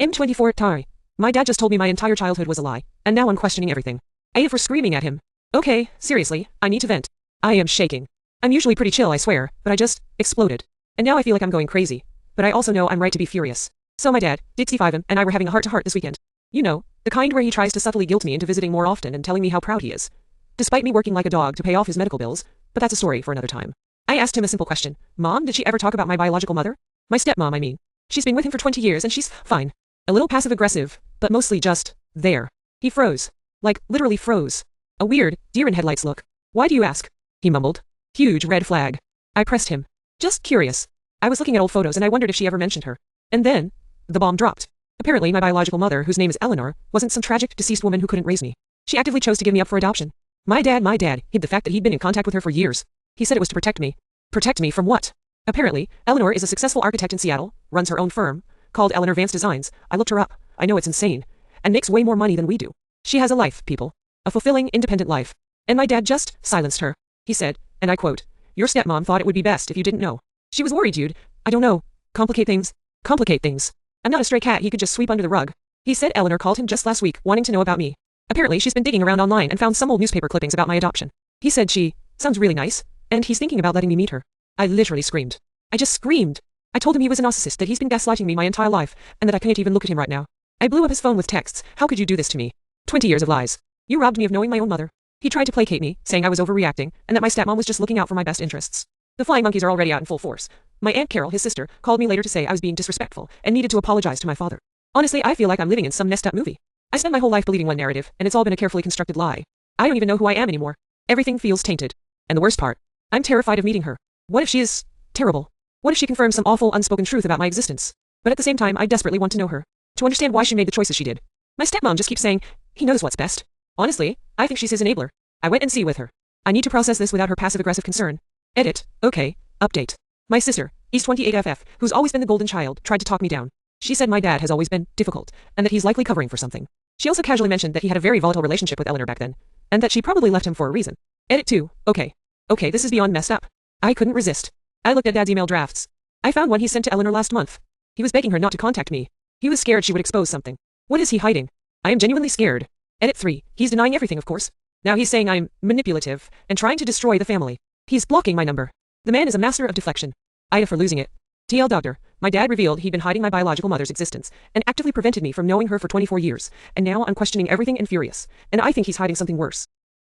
M24 Tari. My dad just told me my entire childhood was a lie, and now I'm questioning everything. A for screaming at him. Okay, seriously, I need to vent. I am shaking. I'm usually pretty chill, I swear, but I just exploded. And now I feel like I'm going crazy. But I also know I'm right to be furious. So my dad, Dixie Fiven, and I were having a heart-to-heart this weekend. You know, the kind where he tries to subtly guilt me into visiting more often and telling me how proud he is. Despite me working like a dog to pay off his medical bills, but that's a story for another time. I asked him a simple question. Mom, did she ever talk about my biological mother? My stepmom, I mean. She's been with him for 20 years and she's fine. A little passive-aggressive, but mostly just there. He froze. Like, literally froze. A weird, deer-in-headlights look. Why do you ask? He mumbled. Huge red flag. I pressed him. Just curious. I was looking at old photos and I wondered if she ever mentioned her. And then, the bomb dropped. Apparently my biological mother, whose name is Eleanor, wasn't some tragic, deceased woman who couldn't raise me. She actively chose to give me up for adoption. My dad, hid the fact that he'd been in contact with her for years. He said it was to protect me. Protect me from what? Apparently, Eleanor is a successful architect in Seattle, runs her own firm, called Eleanor Vance Designs. I looked her up. I know it's insane. And makes way more money than we do. She has a life, people. A fulfilling, independent life. And my dad just silenced her. He said, and I quote, "Your stepmom thought it would be best if you didn't know. She was worried you'd, I don't know, complicate things. Complicate things. I'm not a stray cat he could just sweep under the rug." He said Eleanor called him just last week, wanting to know about me. Apparently she's been digging around online and found some old newspaper clippings about my adoption. He said she sounds really nice, and he's thinking about letting me meet her. I literally screamed. I just screamed. I told him he was a narcissist, that he's been gaslighting me my entire life, and that I can't even look at him right now. I blew up his phone with texts. How could you do this to me? 20 years of lies. You robbed me of knowing my own mother. He tried to placate me, saying I was overreacting, and that my stepmom was just looking out for my best interests. The flying monkeys are already out in full force. My Aunt Carol, his sister, called me later to say I was being disrespectful, and needed to apologize to my father. Honestly, I feel like I'm living in some messed up movie. I spent my whole life believing one narrative, and it's all been a carefully constructed lie. I don't even know who I am anymore. Everything feels tainted. And the worst part, I'm terrified of meeting her. What if she is terrible? What if she confirms some awful, unspoken truth about my existence? But at the same time, I desperately want to know her. To understand why she made the choices she did. My stepmom just keeps saying, he knows what's best. Honestly, I think she's his enabler. I went and see with her. I need to process this without her passive-aggressive concern. Edit. Okay. Update. My sister, East 28FF, who's always been the golden child, tried to talk me down. She said my dad has always been difficult, and that he's likely covering for something. She also casually mentioned that he had a very volatile relationship with Eleanor back then, and that she probably left him for a reason. Edit 2. Okay. Okay, this is beyond messed up. I couldn't resist. I looked at Dad's email drafts. I found one he sent to Eleanor last month. He was begging her not to contact me. He was scared she would expose something. What is he hiding? I am genuinely scared. Edit 3. He's denying everything, of course. Now he's saying I'm manipulative and trying to destroy the family. He's blocking my number. The man is a master of deflection. Ida for losing it. TL Doctor, my dad revealed he'd been hiding my biological mother's existence and actively prevented me from knowing her for 24 years, and now I'm questioning everything and furious, and I think he's hiding something worse.